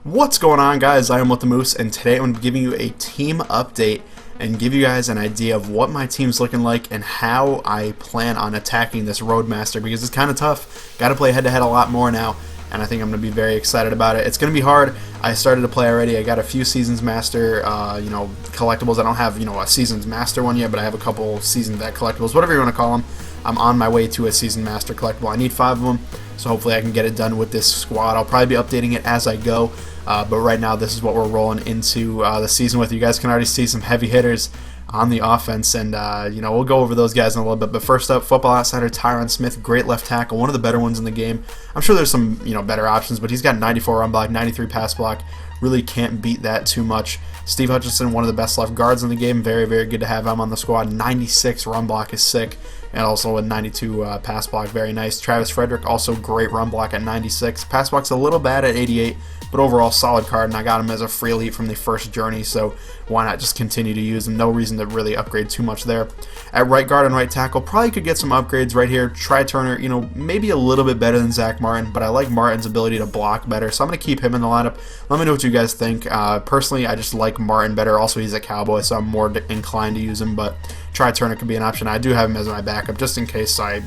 What's going on, guys? I am with the Moose, and today I'm going to be giving you a team update and give you guys an idea of what my team's looking like and how I plan on attacking this Roadmaster, because it's kind of tough. Got to play head-to-head a lot more now, and I think I'm going to be very excited about it. It's going to be hard. I started to play already. I got a few Seasons Master, collectibles. I don't have, a Seasons Master one yet, but I have a couple Seasons Vet collectibles, whatever you want to call them. I'm on my way to a Season Master collectible. I need 5 of them, so hopefully I can get it done with this squad. I'll probably be updating it as I go. But right now, this is what we're rolling into the season with. You guys can already see some heavy hitters on the offense, and we'll go over those guys in a little bit. But first up, Football Outsider Tyron Smith, great left tackle, one of the better ones in the game. I'm sure there's some better options, but he's got 94 run block, 93 pass block. Really can't beat that too much. Steve Hutchinson, one of the best left guards in the game. Very, very good to have him on the squad. 96 run block is sick, and also a 92 pass block, very nice. Travis Frederick, also great run block at 96. Pass block's a little bad at 88, but overall solid card, and I got him as a free elite from the first journey, so why not just continue to use him? No reason to really upgrade too much there. At right guard and right tackle, probably could get some upgrades right here. Try Turner, maybe a little bit better than Zach Martin, but I like Martin's ability to block better, so I'm going to keep him in the lineup. Let me know what you guys think. Personally, I just like Martin better. Also, he's a Cowboy, so I'm more inclined to use him, but Try Turner could be an option. I do have him as my backup just in case I,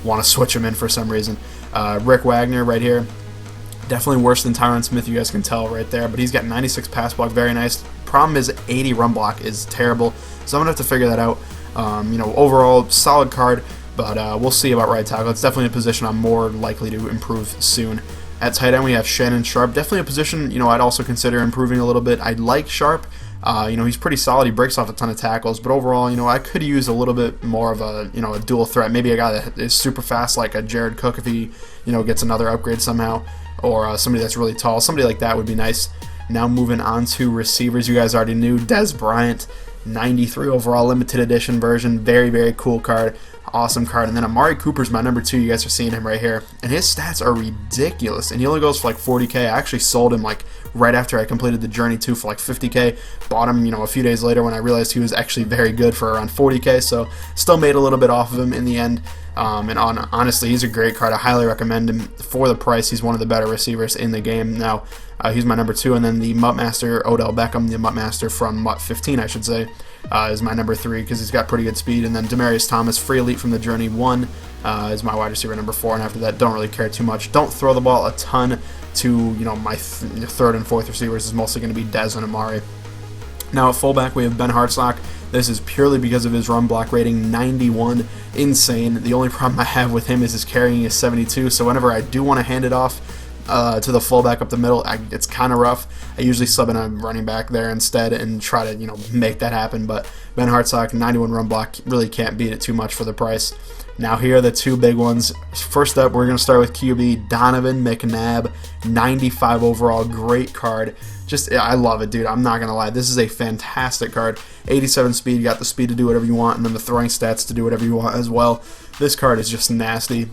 want to switch him in for some reason. Rick Wagner right here. Definitely worse than Tyron Smith, you guys can tell right there, but he's got 96 pass block, very nice. Problem is 80 run block is terrible, so I'm going to have to figure that out. Overall, solid card, but we'll see about right tackle. It's definitely a position I'm more likely to improve soon. At tight end, we have Shannon Sharp, definitely a position, I'd also consider improving a little bit. I like Sharp. He's pretty solid. He breaks off a ton of tackles, but overall, I could use a little bit more of a, a dual threat. Maybe a guy that is super fast, like a Jared Cook, if he, gets another upgrade somehow, or somebody that's really tall. Somebody like that would be nice. Now moving on to receivers, you guys already knew Dez Bryant, 93 overall limited edition version, very, very cool card. Awesome card. And then Amari Cooper's my number 2. You guys are seeing him right here, and his stats are ridiculous, and he only goes for like 40k. I actually sold him like right after I completed the journey too for like 50k. Bought him a few days later when I realized he was actually very good for around 40k, so still made a little bit off of him in the end. Honestly, he's a great card. I highly recommend him for the price. He's one of the better receivers in the game. Now, he's my number 2, and then the Mutt Master, Odell Beckham, the Mutt Master from Mutt 15, I should say, is my number 3 because he's got pretty good speed. And then Demarius Thomas, free elite from the Journey 1, is my wide receiver number 4, and after that, don't really care too much. Don't throw the ball a ton to, my third and fourth receivers. Is mostly going to be Dez and Amari. Now at fullback, we have Ben Hartsock. This is purely because of his run block rating, 91, insane. The only problem I have with him is his carrying is 72, so whenever I do want to hand it off to the fullback up the middle, it's kind of rough. I usually sub in a running back there instead and try to, make that happen, but Ben Hartsock, 91 run block, really can't beat it too much for the price. Now here are the 2 big ones. First up, we're going to start with QB Donovan McNabb, 95 overall, great card. I love it, dude. I'm not going to lie. This is a fantastic card. 87 speed, you got the speed to do whatever you want, and then the throwing stats to do whatever you want as well. This card is just nasty.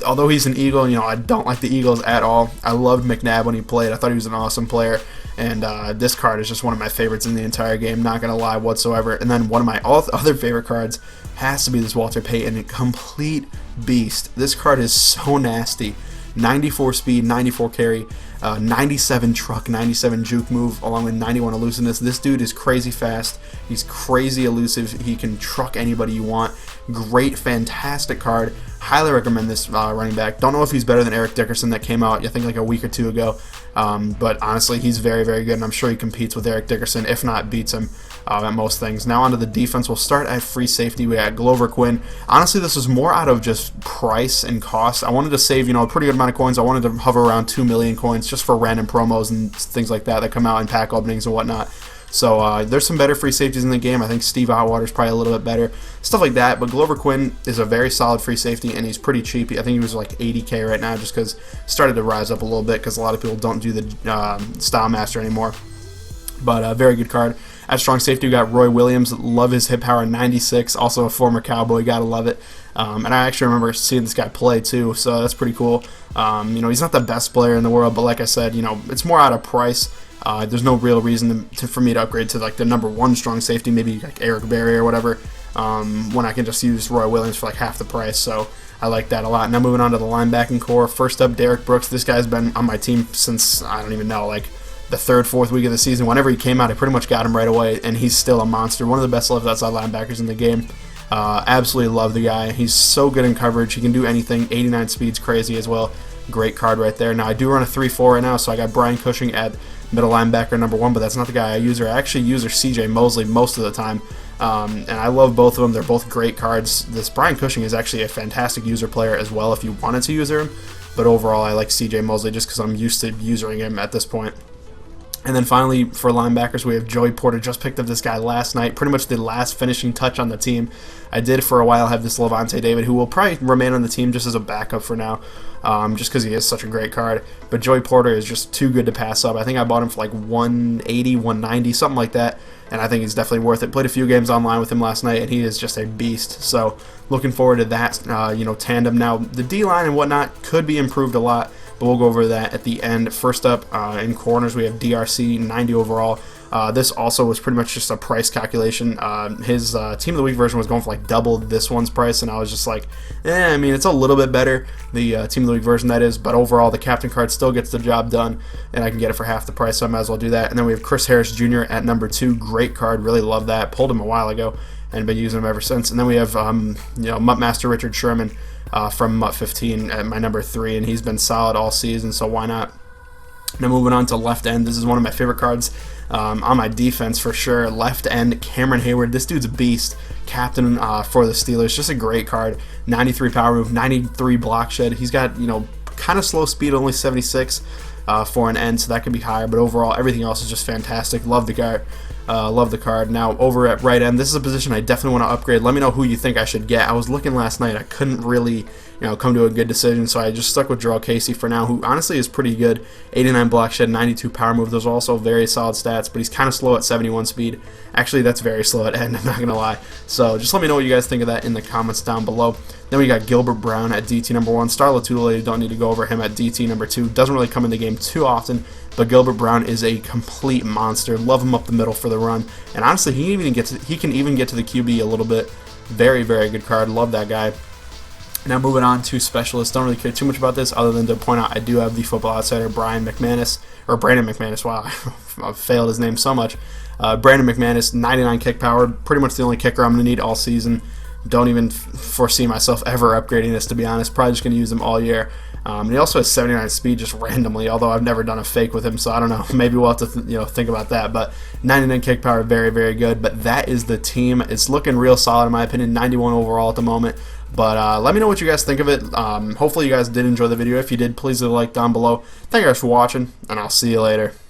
Although he's an Eagle, I don't like the Eagles at all. I loved McNabb when he played. I thought he was an awesome player. And this card is just one of my favorites in the entire game, not going to lie whatsoever. And then one of my other favorite cards has to be this Walter Payton, complete beast. This card is so nasty. 94 speed, 94 carry, 97 truck, 97 juke move, along with 91 elusiveness. This dude is crazy fast. He's crazy elusive. He can truck anybody you want. Great, fantastic card. Highly recommend this running back. Don't know if he's better than Eric Dickerson that came out, I think, like a week or 2 ago. But honestly, he's very, very good, and I'm sure he competes with Eric Dickerson, if not beats him at most things. Now onto the defense. We'll start at free safety. We got Glover Quinn. Honestly, this was more out of just price and cost. I wanted to save, a pretty good amount of coins. I wanted to hover around 2 million coins just for random promos and things like that come out in pack openings and whatnot. So there's some better free safeties in the game. I think Steve Atwater's probably a little bit better. Stuff like that. But Glover Quinn is a very solid free safety, and he's pretty cheap. I think he was like 80k right now just because started to rise up a little bit because a lot of people don't do the Style Master anymore. But very good card. At strong safety, we got Roy Williams. Love his hit power, 96. Also a former Cowboy. Gotta love it. And I actually remember seeing this guy play too, so that's pretty cool. He's not the best player in the world, but like I said, it's more out of price. There's no real reason for me to upgrade to like the number 1 strong safety, maybe like Eric Berry or whatever, when I can just use Roy Williams for like half the price. So I like that a lot. Now moving on to the linebacking core. First up, Derek Brooks. This guy's been on my team since, I don't even know, like the third, fourth week of the season. Whenever he came out, I pretty much got him right away, and he's still a monster. One of the best left outside linebackers in the game. Absolutely love the guy. He's so good in coverage. He can do anything. 89 speed's crazy as well. Great card right there. Now, I do run a 3-4 right now, so I got Brian Cushing at middle linebacker number 1, but that's not the guy I use. I actually use CJ Mosley most of the time, and I love both of them. They're both great cards. This Brian Cushing is actually a fantastic user player as well if you wanted to use him, but overall I like CJ Mosley just because I'm used to using him at this point. And then finally, for linebackers, we have Joey Porter. Just picked up this guy last night. Pretty much the last finishing touch on the team. I did for a while have this Levante David, who will probably remain on the team just as a backup for now, just because he is such a great card. But Joey Porter is just too good to pass up. I think I bought him for like 180, 190, something like that, and I think he's definitely worth it. Played a few games online with him last night, and he is just a beast. So looking forward to that, tandem. Now, the D-line and whatnot could be improved a lot, but we'll go over that at the end. First up, in corners, we have DRC, 90 overall. This also was pretty much just a price calculation. His Team of the Week version was going for like double this one's price, and I was just like, I mean, it's a little bit better, the Team of the Week version that is, but overall the captain card still gets the job done, and I can get it for half the price, so I might as well do that. And then we have Chris Harris Jr. at number 2. Great card, really love that. Pulled him a while ago and been using him ever since. And then we have Mutt Master Richard Sherman from Mutt 15 at my number 3, and he's been solid all season, so why not? Now moving on to left end, this is one of my favorite cards on my defense for sure. Left end, Cameron Hayward. This dude's a beast. Captain for the Steelers. Just a great card. 93 power move, 93 block shed. He's got, kind of slow speed, only 76 for an end, so that could be higher. But overall, everything else is just fantastic. Love the guy. Love the card. Now over at right end, this is a position I definitely want to upgrade. Let me know who you think I should get. I was looking last night. I couldn't really come to a good decision, so I just stuck with Jarrell Casey for now, who honestly is pretty good. 89 block shed, 92 power move. Those are also very solid stats, but he's kind of slow at 71 speed. Actually, that's very slow at end, I'm not going to lie. So just let me know what you guys think of that in the comments down below. Then we got Gilbert Brown at DT number 1. Star Latulilae, don't need to go over him at DT number 2. Doesn't really come in the game too often, but Gilbert Brown is a complete monster. Love him up the middle for the run, and honestly, he can even get to the QB a little bit. Very, very good card. Love that guy. Now moving on to specialists. Don't really care too much about this other than to point out I do have the Football Outsider Brandon McManus. Wow, I've failed his name so much. Brandon McManus, 99 kick power. Pretty much the only kicker I'm going to need all season. Don't even foresee myself ever upgrading this, to be honest. Probably just going to use him all year. He also has 79 speed just randomly, although I've never done a fake with him, so I don't know. Maybe we'll have to think about that. But 99 kick power, very, very good. But that is the team. It's looking real solid in my opinion. 91 overall at the moment. But let me know what you guys think of it. Hopefully you guys did enjoy the video. If you did, please leave a like down below. Thank you guys for watching, and I'll see you later.